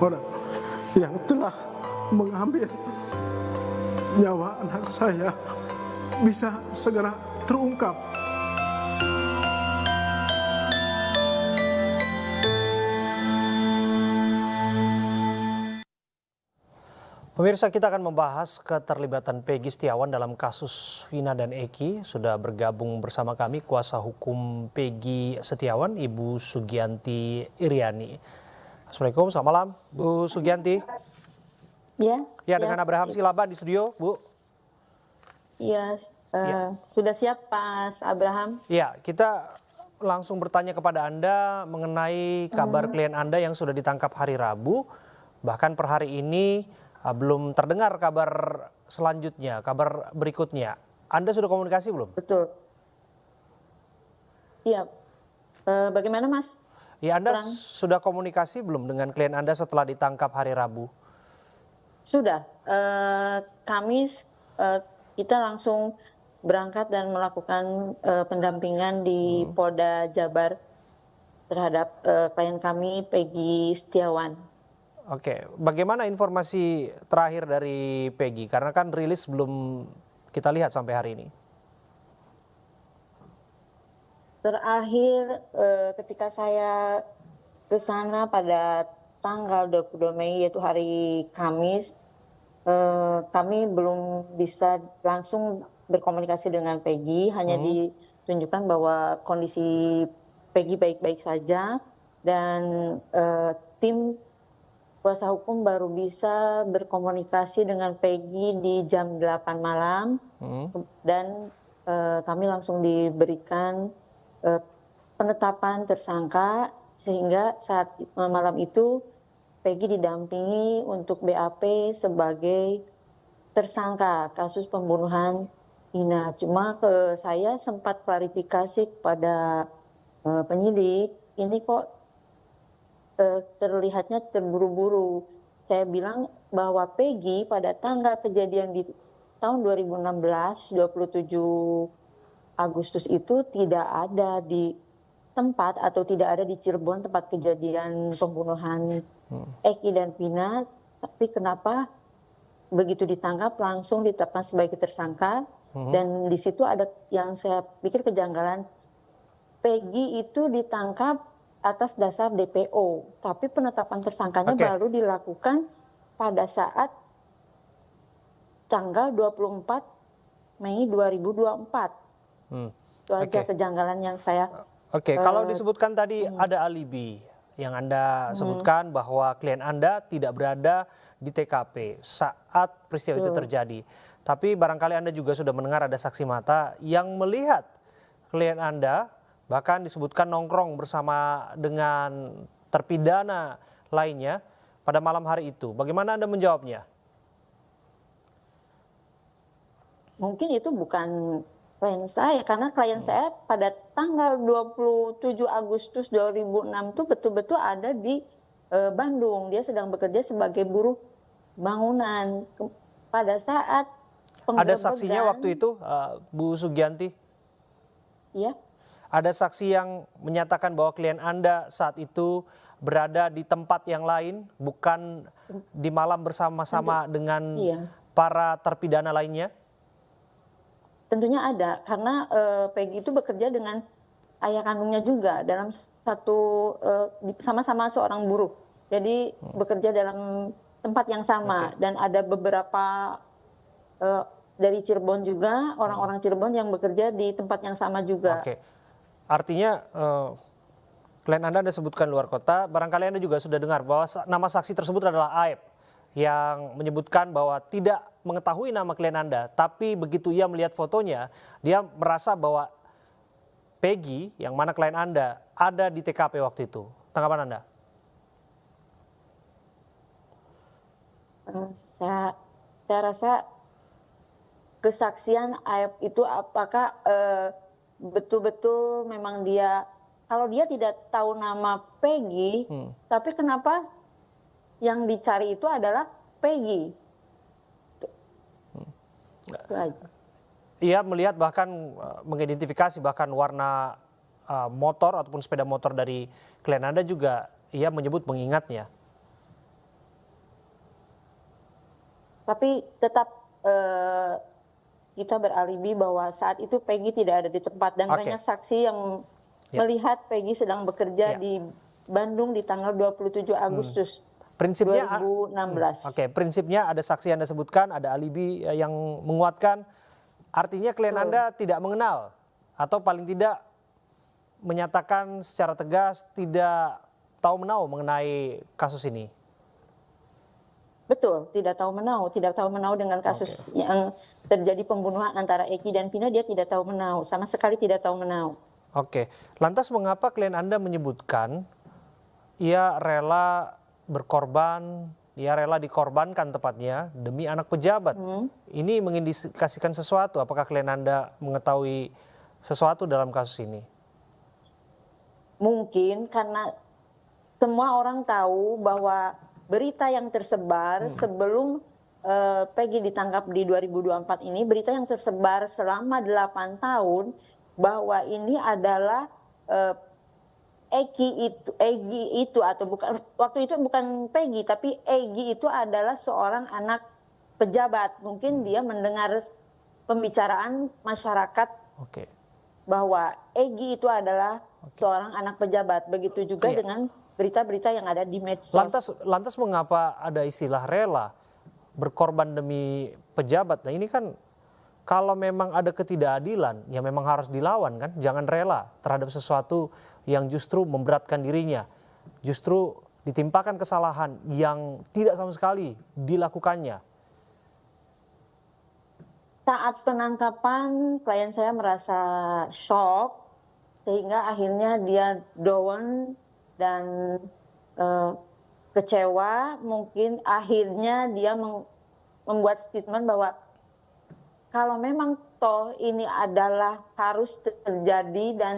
orang yang telah mengambil nyawa anak saya bisa segera terungkap. Pemirsa, kita akan membahas keterlibatan Peggy Setiawan dalam kasus Vina dan Eki. Sudah bergabung bersama kami kuasa hukum Peggy Setiawan, Ibu Sugianti Iriani. Assalamualaikum, selamat malam Bu Sugianti. Ya, dengan Abraham Silaban di studio, Bu. Iya, sudah siap Pak Abraham? Ya, kita langsung bertanya kepada Anda mengenai kabar klien Anda yang sudah ditangkap hari Rabu. Bahkan per hari ini belum terdengar kabar selanjutnya, kabar berikutnya. Anda sudah komunikasi belum? Betul. Iya. Bagaimana Mas? Ya, Anda sudah komunikasi belum dengan klien Anda setelah ditangkap hari Rabu? Sudah. Kamis kita langsung berangkat dan melakukan pendampingan di Polda Jabar terhadap klien kami Peggy Setiawan. Oke, bagaimana informasi terakhir dari Peggy? Karena kan rilis belum kita lihat sampai hari ini. Terakhir ketika saya ke sana pada tanggal 22 Mei yaitu hari Kamis, kami belum bisa langsung berkomunikasi dengan Peggy, hanya ditunjukkan bahwa kondisi Peggy baik-baik saja dan tim kuasa hukum baru bisa berkomunikasi dengan Peggy di jam 8 malam dan kami langsung diberikan penetapan tersangka sehingga saat malam itu Peggy didampingi untuk BAP sebagai tersangka kasus pembunuhan Vina. Cuma saya sempat klarifikasi kepada penyidik, ini kok terlihatnya terburu-buru. Saya bilang bahwa Peggy pada tanggal kejadian di tahun 2016, 27 Agustus itu tidak ada di tempat atau tidak ada di Cirebon tempat kejadian pembunuhan Eki dan Vina, tapi kenapa begitu ditangkap langsung ditetapkan sebagai tersangka dan di situ ada yang saya pikir kejanggalan. Peggy itu ditangkap atas dasar DPO, tapi penetapan tersangkanya baru dilakukan pada saat tanggal 24 Mei 2024. Itu aja kejanggalan yang saya. Kalau disebutkan tadi ada alibi yang Anda sebutkan bahwa klien Anda tidak berada di TKP saat peristiwa itu terjadi. Tapi barangkali Anda juga sudah mendengar ada saksi mata yang melihat klien Anda bahkan disebutkan nongkrong bersama dengan terpidana lainnya pada malam hari itu. Bagaimana Anda menjawabnya? Mungkin itu bukan klien saya, karena klien saya pada tanggal 27 Agustus 2006 itu betul-betul ada di Bandung. Dia sedang bekerja sebagai buruh bangunan. Pada saat penggerbegan. Ada saksinya waktu itu, Bu Sugianti? Ya. Ada saksi yang menyatakan bahwa klien Anda saat itu berada di tempat yang lain, bukan di malam bersama-sama dengan para terpidana lainnya? Tentunya ada, karena Peggy itu bekerja dengan ayah kandungnya juga dalam satu sama-sama seorang buruh. Jadi bekerja dalam tempat yang sama dan ada beberapa dari Cirebon juga, orang-orang Cirebon yang bekerja di tempat yang sama juga. Artinya klien Anda disebutkan luar kota, barangkali Anda juga sudah dengar bahwa nama saksi tersebut adalah Aib yang menyebutkan bahwa tidak mengetahui nama klien Anda, tapi begitu ia melihat fotonya, dia merasa bahwa Peggy, yang mana klien Anda, ada di TKP waktu itu. Tanggapan Anda? Saya rasa kesaksian Aib itu apakah betul-betul memang dia, kalau dia tidak tahu nama Peggy, tapi kenapa yang dicari itu adalah Peggy? Itu aja. Ia melihat bahkan mengidentifikasi bahkan warna motor ataupun sepeda motor dari klien Anda juga ia menyebut mengingatnya. Tapi tetap kita beralibi bahwa saat itu Peggy tidak ada di tempat dan Oke. banyak saksi yang melihat Peggy sedang bekerja Ya. di Bandung di tanggal 27 Agustus Prinsipnya 2016. Oke, prinsipnya ada saksi yang Anda sebutkan, ada alibi yang menguatkan. Artinya klien Betul. Anda tidak mengenal atau paling tidak menyatakan secara tegas tidak tahu menau mengenai kasus ini. Betul, tidak tahu menau dengan kasus yang terjadi pembunuhan antara Eki dan Vina, dia tidak tahu menau, sama sekali tidak tahu menau. Oke, lantas mengapa klien Anda menyebutkan ia rela berkorban, ia rela dikorbankan tepatnya demi anak pejabat? Ini mengindikasikan sesuatu, apakah klien Anda mengetahui sesuatu dalam kasus ini? Mungkin karena semua orang tahu bahwa berita yang tersebar sebelum Peggy ditangkap di 2024 ini, berita yang tersebar selama 8 tahun bahwa ini adalah Egi itu atau bukan, waktu itu bukan Peggy tapi Egi itu adalah seorang anak pejabat. Mungkin dia mendengar pembicaraan masyarakat Oke. bahwa Egi itu adalah seorang anak pejabat. Begitu juga dengan berita-berita yang ada di medsos. Lantas mengapa ada istilah rela berkorban demi pejabat? Nah ini kan kalau memang ada ketidakadilan ya memang harus dilawan kan. Jangan rela terhadap sesuatu yang justru memberatkan dirinya. Justru ditimpakan kesalahan yang tidak sama sekali dilakukannya. Saat penangkapan klien saya merasa shock sehingga akhirnya dia down dan kecewa. Mungkin akhirnya dia membuat statement bahwa kalau memang toh ini adalah harus terjadi dan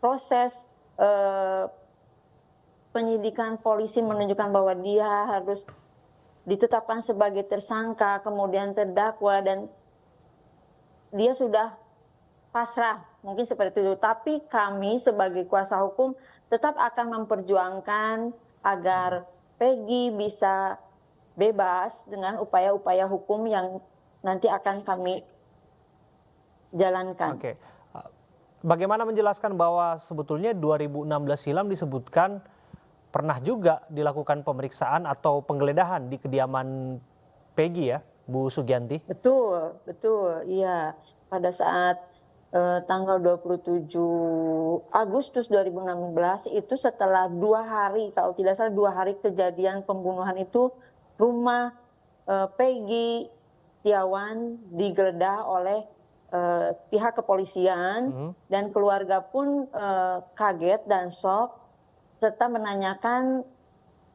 proses penyidikan polisi menunjukkan bahwa dia harus ditetapkan sebagai tersangka kemudian terdakwa dan dia sudah pasrah, mungkin seperti itu. Tapi kami sebagai kuasa hukum tetap akan memperjuangkan agar Peggy bisa bebas dengan upaya-upaya hukum yang nanti akan kami jalankan. Oke. Bagaimana menjelaskan bahwa sebetulnya 2016 silam disebutkan pernah juga dilakukan pemeriksaan atau penggeledahan di kediaman Peggy ya, Bu Sugianti? Betul, iya. Pada saat tanggal 27 Agustus 2016 itu setelah 2 hari, kalau tidak salah 2 hari kejadian pembunuhan itu, rumah Peggy Setiawan digeledah oleh pihak kepolisian dan keluarga pun kaget dan shock serta menanyakan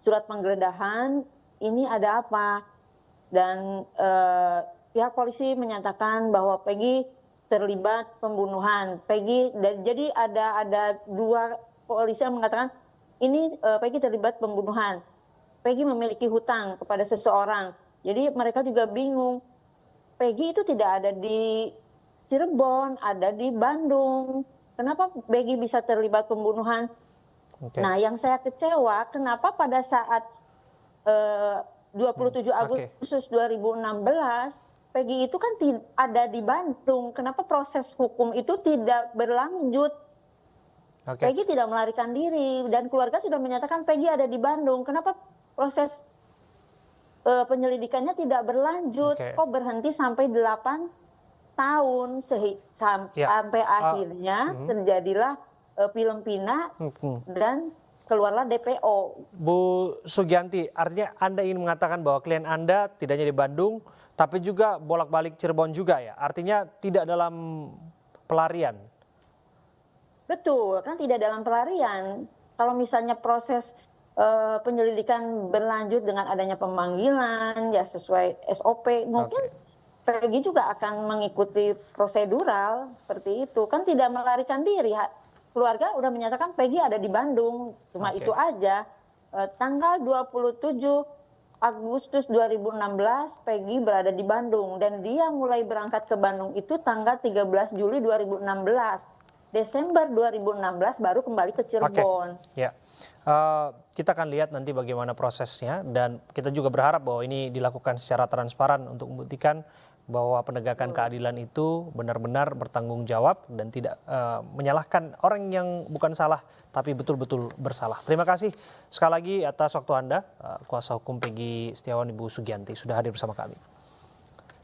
surat penggeledahan ini ada apa. Dan pihak polisi menyatakan bahwa Peggy terlibat pembunuhan. Peggy, jadi ada 2 polisi yang mengatakan ini Peggy terlibat pembunuhan. Peggy memiliki hutang kepada seseorang. Jadi mereka juga bingung. Peggy itu tidak ada di Cirebon, ada di Bandung. Kenapa Peggy bisa terlibat pembunuhan? Nah, yang saya kecewa, kenapa pada saat 27 Agustus 2016, Peggy itu kan ada di Bandung. Kenapa proses hukum itu tidak berlanjut? Peggy tidak melarikan diri dan keluarga sudah menyatakan Peggy ada di Bandung. Kenapa proses penyelidikannya tidak berlanjut? Kok berhenti sampai 8 tahun sampai akhirnya terjadilah film Vina dan keluarlah DPO. Bu Sugianti, artinya Anda ingin mengatakan bahwa klien Anda tidak hanya di Bandung, tapi juga bolak-balik Cirebon juga ya? Artinya tidak dalam pelarian? Betul, kan tidak dalam pelarian. Kalau misalnya proses penyelidikan berlanjut dengan adanya pemanggilan, ya sesuai SOP, mungkin Peggy juga akan mengikuti prosedural seperti itu. Kan tidak melarikan diri. Keluarga udah menyatakan Peggy ada di Bandung, cuma itu aja. Tanggal 27 Agustus 2016 Peggy berada di Bandung dan dia mulai berangkat ke Bandung itu tanggal 13 Juli 2016. Desember 2016 baru kembali ke Cirebon. Ya, kita akan lihat nanti bagaimana prosesnya dan kita juga berharap bahwa ini dilakukan secara transparan untuk membuktikan bahwa penegakan keadilan itu benar-benar bertanggung jawab dan tidak menyalahkan orang yang bukan salah tapi betul-betul bersalah. Terima kasih sekali lagi atas waktu Anda, kuasa hukum Peggy Setiawan Ibu Sugianti sudah hadir bersama kami.